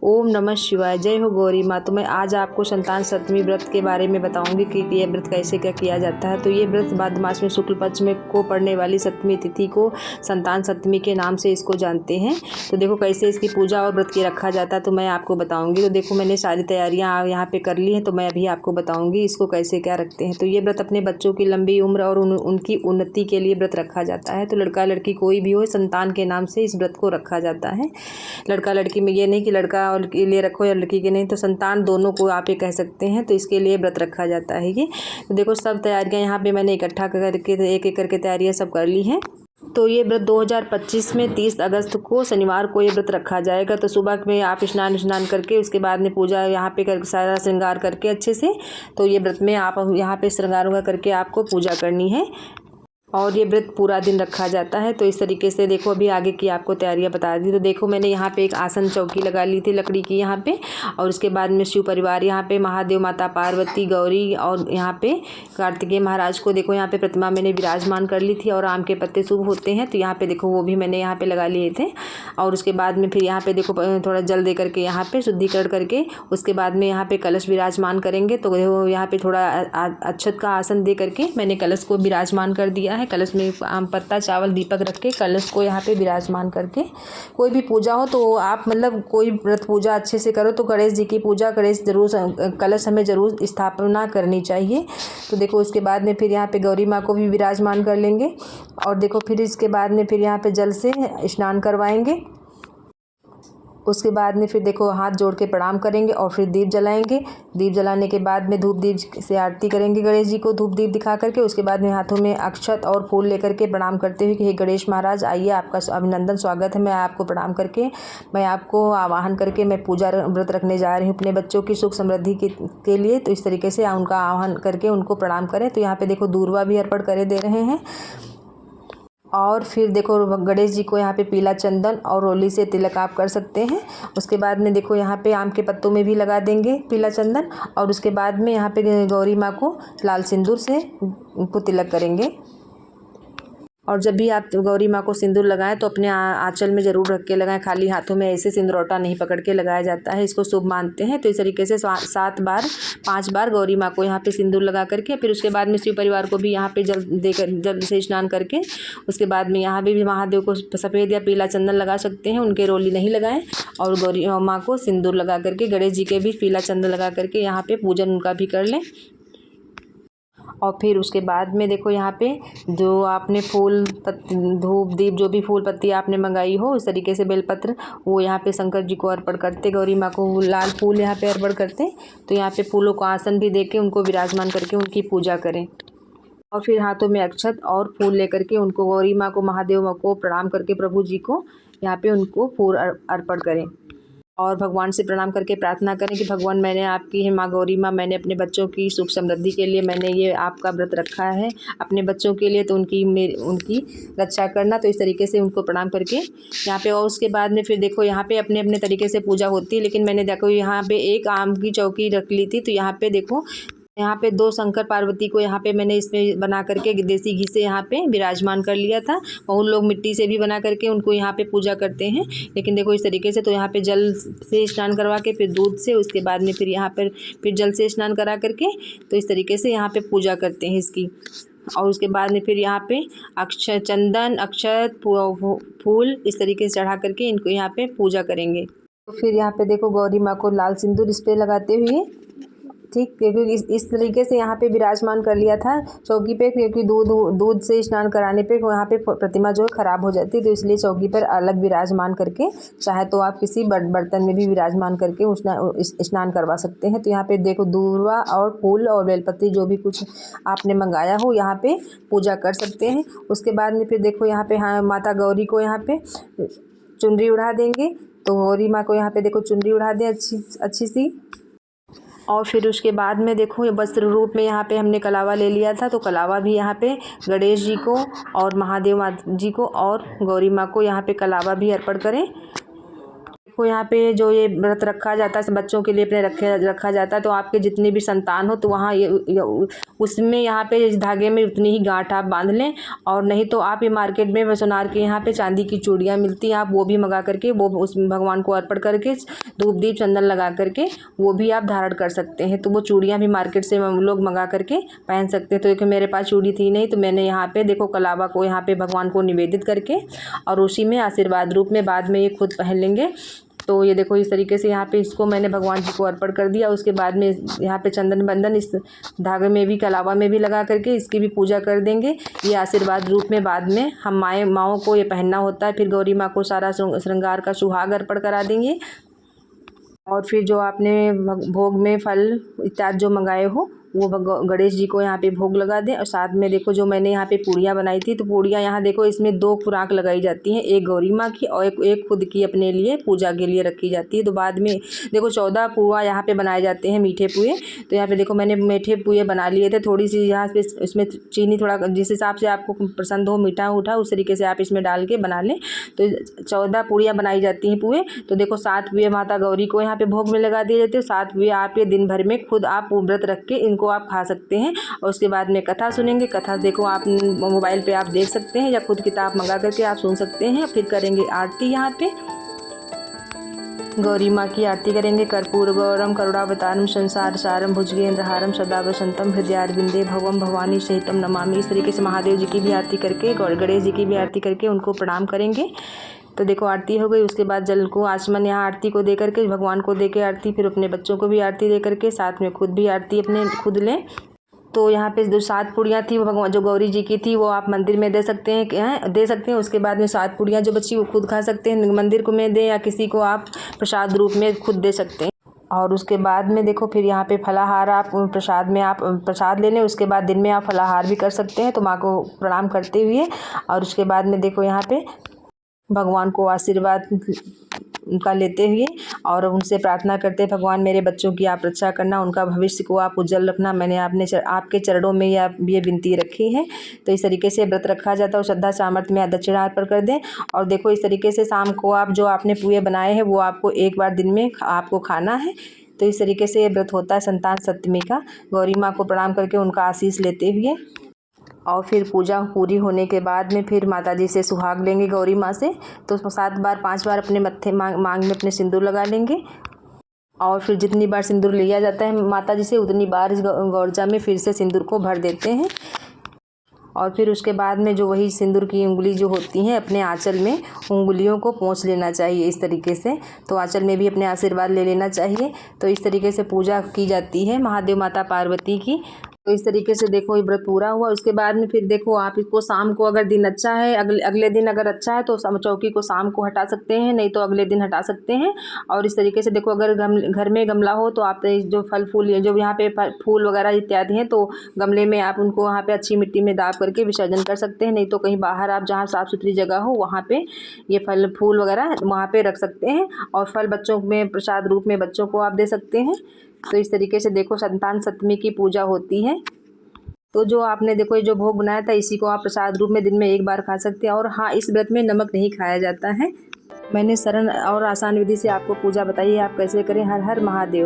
ओम नमः शिवाय। जय हो गौरी माँ। तो मैं आज आपको संतान सप्तमी व्रत के बारे में बताऊंगी कि ये व्रत कैसे क्या किया जाता है। तो ये व्रत भाद्र मास में शुक्ल पक्ष में को पड़ने वाली सप्तमी तिथि को संतान सप्तमी के नाम से इसको जानते हैं। तो देखो कैसे इसकी पूजा और व्रत की रखा जाता है तो मैं आपको बताऊँगी। तो देखो मैंने सारी तैयारियाँ यहाँ पर कर ली हैं, तो मैं अभी आपको बताऊँगी इसको कैसे क्या रखते हैं। तो ये व्रत अपने बच्चों की लंबी उम्र और उनकी उन्नति के लिए व्रत रखा जाता है। तो लड़का लड़की कोई भी हो, संतान के नाम से इस व्रत को रखा जाता है। लड़का लड़की में ये नहीं कि लड़का और के लिए रखो या लड़की के नहीं, तो संतान दोनों को आप ये कह सकते हैं। तो इसके लिए व्रत रखा जाता है ये। तो देखो सब तैयारियां यहाँ पे मैंने इकट्ठा करके एक एक करके तैयारियां सब कर ली हैं। तो ये व्रत 2025 में 30 अगस्त को शनिवार को ये व्रत रखा जाएगा। तो सुबह में आप स्नान करके उसके बाद में पूजा यहाँ पे कर सारा श्रृंगार करके अच्छे से, तो ये व्रत में आप यहाँ पे श्रृंगार करके आपको पूजा करनी है और ये व्रत पूरा दिन रखा जाता है। तो इस तरीके से देखो अभी आगे की आपको तैयारियां बता दी। तो देखो मैंने यहाँ पे एक आसन चौकी लगा ली थी लकड़ी की यहाँ पे, और उसके बाद में शिव परिवार यहाँ पे महादेव, माता पार्वती, गौरी और यहाँ पे कार्तिकेय महाराज को देखो यहाँ पे प्रतिमा मैंने विराजमान कर ली थी। और आम के पत्ते शुभ होते हैं तो यहाँ पे देखो वो भी मैंने यहाँ पे लगा लिए थे। और उसके बाद में फिर यहाँ पे देखो थोड़ा जल दे करके यहाँ पे शुद्धिकरण करके उसके बाद में यहाँ पे कलश विराजमान करेंगे। तो यहाँ पे थोड़ा अक्षत का आसन दे करके मैंने कलश को विराजमान कर दिया है। कलश में आम पत्ता, चावल, दीपक रख के कलश को यहाँ पे विराजमान करके, कोई भी पूजा हो तो आप मतलब कोई व्रत पूजा अच्छे से करो तो गणेश जी की पूजा, गणेश जरूर कलश हमें जरूर स्थापना करनी चाहिए। तो देखो उसके बाद में फिर यहाँ पे गौरी माँ को भी विराजमान कर लेंगे। और देखो फिर इसके बाद में फिर यहाँ पे जल से स्नान करवाएंगे। उसके बाद में फिर देखो हाथ जोड़ के प्रणाम करेंगे और फिर दीप जलाएंगे। दीप जलाने के बाद में धूप दीप से आरती करेंगे गणेश जी को धूप दीप दिखा करके। उसके बाद में हाथों में अक्षत और फूल लेकर के प्रणाम करते हुए कि हे गणेश महाराज आइए, आपका अभिनंदन स्वागत है। मैं आपको प्रणाम करके, मैं आपको आवाहन करके मैं पूजा व्रत रखने जा रही हूँ अपने बच्चों की सुख समृद्धि के लिए। तो इस तरीके से उनका आह्वान करके उनको प्रणाम करें। तो यहाँ पे देखो दूर्वा भी अर्पण करे दे रहे हैं। और फिर देखो गणेश जी को यहाँ पे पीला चंदन और रोली से तिलक आप कर सकते हैं। उसके बाद में देखो यहाँ पे आम के पत्तों में भी लगा देंगे पीला चंदन। और उसके बाद में यहाँ पे गौरी माँ को लाल सिंदूर से उनको तिलक करेंगे। और जब भी आप गौरी माँ को सिंदूर लगाएं तो अपने आंचल में ज़रूर रख के लगाएं, खाली हाथों में ऐसे सिंदूरौटा नहीं पकड़ के लगाया जाता है, इसको शुभ मानते हैं। तो इस तरीके से 5 बार गौरी माँ को यहाँ पे सिंदूर लगा करके फिर उसके बाद में शिव परिवार को भी यहाँ पे जल से स्नान करके उसके बाद में यहाँ भी महादेव को सफ़ेद या पीला चंदन लगा सकते हैं, उनके रोली नहीं लगाएं। और गौरी माँ को सिंदूर लगा करके गणेश जी के भी पीला चंदन लगा करके यहाँ पे पूजन उनका भी कर लें। और फिर उसके बाद में देखो यहाँ पे जो आपने फूल धूप दीप जो भी फूल पत्ती आपने मंगाई हो इस तरीके से बेलपत्र वो यहाँ पे शंकर जी को अर्पण करते, गौरी माँ को लाल फूल यहाँ पे अर्पण करते। तो यहाँ पे फूलों को आसन भी देके उनको विराजमान करके उनकी पूजा करें। और फिर हाथों में अक्षत और फूल लेकर के उनको गौरी माँ को, महादेव माँ को प्रणाम करके प्रभु जी को यहाँ पे उनको फूल अर्पण करें। और भगवान से प्रणाम करके प्रार्थना करें कि भगवान मैंने आपकी है माँ गौरी माँ, मैंने अपने बच्चों की सुख समृद्धि के लिए मैंने ये आपका व्रत रखा है अपने बच्चों के लिए, तो उनकी रक्षा करना। तो इस तरीके से उनको प्रणाम करके यहाँ पे, और उसके बाद में फिर देखो यहाँ पे अपने अपने तरीके से पूजा होती है। लेकिन मैंने देखो यहाँ पे एक आम की चौकी रख ली थी। तो यहाँ पे देखो यहाँ पे 2 शंकर पार्वती को यहाँ पे मैंने इसमें बना करके देसी घी से यहाँ पे विराजमान कर लिया था। बहुत लोग मिट्टी से भी बना करके उनको यहाँ पे पूजा करते हैं, लेकिन देखो इस तरीके से। तो यहाँ पे जल से स्नान करवा के फिर दूध से, उसके बाद में फिर यहाँ पर फिर जल से स्नान करा करके तो इस तरीके से यहाँ पे पूजा करते हैं इसकी। और उसके बाद में फिर यहाँ पे चंदन, अक्षत, फूल इस तरीके से चढ़ा करके इनको यहाँ पे पूजा करेंगे। तो फिर यहाँ पे देखो गौरी माँ को लाल सिंदूर इस पर लगाते हुए, ठीक, क्योंकि इस तरीके से यहाँ पे विराजमान कर लिया था चौकी पे, क्योंकि दूध से स्नान कराने पे यहाँ पे प्रतिमा जो है ख़राब हो जाती है। तो इसलिए चौकी पर अलग विराजमान करके, चाहे तो आप किसी बर्तन में भी विराजमान करके स्नान करवा सकते हैं। तो यहाँ पे देखो दूर्वा और फूल और बेलपत्ती जो भी कुछ आपने मंगाया हो यहाँ पे पूजा कर सकते हैं। उसके बाद में फिर देखो यहाँ पे हाँ माता गौरी को यहाँ पे चुनरी उड़ा देंगे। तो गौरी माँ को यहाँ पे देखो चुनरी उड़ा दें अच्छी सी। और फिर उसके बाद में देखो वस्त्र रूप में यहाँ पे हमने कलावा ले लिया था। तो कलावा भी यहाँ पे गणेश जी को और महादेव जी को और गौरी माँ को यहाँ पे कलावा भी अर्पण करें। देखो यहाँ पे जो ये व्रत रखा जाता है बच्चों के लिए अपने रखा जाता है, तो आपके जितनी भी संतान हो तो वहाँ उसमें यहाँ पे इस धागे में उतनी ही गांठ आप बांध लें। और नहीं तो आप ये मार्केट में सोनार के यहाँ पे चांदी की चूड़ियाँ मिलती हैं, आप वो भी मंगा करके वो उस भगवान को अर्पण करके धूप दीप चंदन लगा करके वो भी आप धारण कर सकते हैं। तो वो चूड़ियाँ भी मार्केट से लोग मंगा करके पहन सकते हैं। तो एक मेरे पास चूड़ी थी नहीं, तो मैंने यहाँ पे देखो कलावा को यहाँ पे भगवान को निवेदित करके और उसी में आशीर्वाद रूप में बाद में ये खुद पहन लेंगे। तो ये देखो इस तरीके से यहाँ पे इसको मैंने भगवान जी को अर्पण कर दिया। उसके बाद में यहाँ पे चंदन बंदन इस धागे में भी कलावा में भी लगा करके इसकी भी पूजा कर देंगे। ये आशीर्वाद रूप में बाद में हम माँओं को ये पहनना होता है। फिर गौरी माँ को सारा श्रृंगार का सुहाग अर्पण करा देंगे। और फिर जो आपने भोग में फल इत्यादि जो मंगाए हो वो गणेश जी को यहाँ पे भोग लगा दें। और साथ में देखो जो मैंने यहाँ पे पूड़ियाँ बनाई थी, तो पूड़ियाँ यहाँ देखो इसमें 2 खुराक लगाई जाती हैं, एक गौरी माँ की और एक खुद की अपने लिए पूजा के लिए रखी जाती है। तो बाद में देखो 14 पुआ यहाँ पे बनाए जाते हैं, मीठे पुए। तो यहाँ पे देखो मैंने मीठे पुए बना लिए थे, थोड़ी सी यहाँ पे इसमें चीनी थोड़ा जिस हिसाब से आपको पसंद हो मीठा उठा उस तरीके से आप इसमें डाल के बना लें। तो 14 पूड़ियाँ बनाई जाती हैं पुए। तो देखो 7 पुए माता गौरी को यहाँ पे भोग में लगा दिए जाते हैं। 7 पुए आप ये दिन भर में खुद आप व्रत रख के इनको आप खा सकते हैं। और उसके बाद में कथा सुनेंगे। कथा देखो आप मोबाइल पे आप देख सकते हैं या खुद किताब मंगा करके आप सुन सकते हैं। फिर करेंगे आरती, यहाँ पे गौरी माँ की आरती करेंगे। कर्पूर गौरम करुणावतारम संसार सारम भुजगेंद्रहारम सदा वसंतम हृदयारविंदे भवम भवानी सहितम नमामि। इस तरीके से महादेव जी की भी आरती करके गणेश जी की भी आरती करके उनको प्रणाम करेंगे। तो देखो आरती हो गई। उसके बाद जल को आचमन यहाँ आरती को दे करके भगवान को दे के आरती, फिर अपने बच्चों को भी आरती दे करके साथ में खुद भी आरती अपने खुद लें। तो यहाँ पे जो 7 पुड़ियाँ थी वो भगवान जो गौरी जी की थी वो आप मंदिर में दे सकते हैं। उसके बाद में 7 पुड़ियाँ जो बची वो खुद खा सकते हैं, मंदिर को में दें या किसी को आप प्रसाद रूप में खुद दे सकते हैं। और उसके बाद में देखो फिर यहाँ पे फलाहार आप प्रसाद में आप प्रसाद ले लें। उसके बाद दिन में आप फलाहार भी कर सकते हैं, तो माँ को प्रणाम करते हुए। और उसके बाद में देखो यहाँ पे भगवान को आशीर्वाद उनका लेते हुए और उनसे प्रार्थना करते हैं, भगवान मेरे बच्चों की आप रक्षा करना, उनका भविष्य को आप उज्जवल रखना। मैंने आपके चरणों में ये विनती रखी है। तो इस तरीके से व्रत रखा जाता है। और श्रद्धा सामर्थ्य में दक्षिणा अर्पण कर दें। और देखो इस तरीके से शाम को आप जो आपने पुए बनाए हैं वो आपको एक बार दिन में आपको खाना है। तो इस तरीके से ये व्रत होता है संतान सप्तमी का। गौरी माँ को प्रणाम करके उनका आशीष लेते हुए और फिर पूजा पूरी होने के बाद में फिर माता जी से सुहाग लेंगे गौरी माँ से। तो 7 बार 5 बार अपने मत्थे मांग में अपने सिंदूर लगा लेंगे। और फिर जितनी बार सिंदूर लिया जाता है माता जी से उतनी बार इस गौरजा में फिर से सिंदूर को भर देते हैं। और फिर उसके बाद में जो वही सिंदूर की उंगली जो होती हैं अपने आंचल में उंगलियों को पोंछ लेना चाहिए इस तरीके से। तो आंचल में भी अपने आशीर्वाद ले लेना चाहिए। तो इस तरीके से पूजा की जाती है महादेव माता पार्वती की। तो इस तरीके से देखो ये व्रत पूरा हुआ। उसके बाद में फिर देखो आप इसको शाम को अगर दिन अच्छा है अगले दिन अगर अच्छा है तो चौकी को शाम को हटा सकते हैं, नहीं तो अगले दिन हटा सकते हैं। और इस तरीके से देखो अगर घर में गमला हो तो आप जो फल फूल जो यहाँ पे फूल वगैरह इत्यादि हैं तो गमले में आप उनको वहाँ पे अच्छी मिट्टी में दाब करके विसर्जन कर सकते हैं। नहीं तो कहीं बाहर आप जहाँ साफ़ सुथरी जगह हो वहाँ पे ये फल फूल वगैरह वहाँ पे रख सकते हैं। और फल बच्चों में प्रसाद रूप में बच्चों को आप दे सकते हैं। तो इस तरीके से देखो संतान सप्तमी की पूजा होती है। तो जो आपने देखो ये जो भोग बनाया था इसी को आप प्रसाद रूप में दिन में एक बार खा सकते हैं। और हाँ, इस व्रत में नमक नहीं खाया जाता है। मैंने सरल और आसान विधि से आपको पूजा बताई है, आप कैसे करें। हर हर महादेव।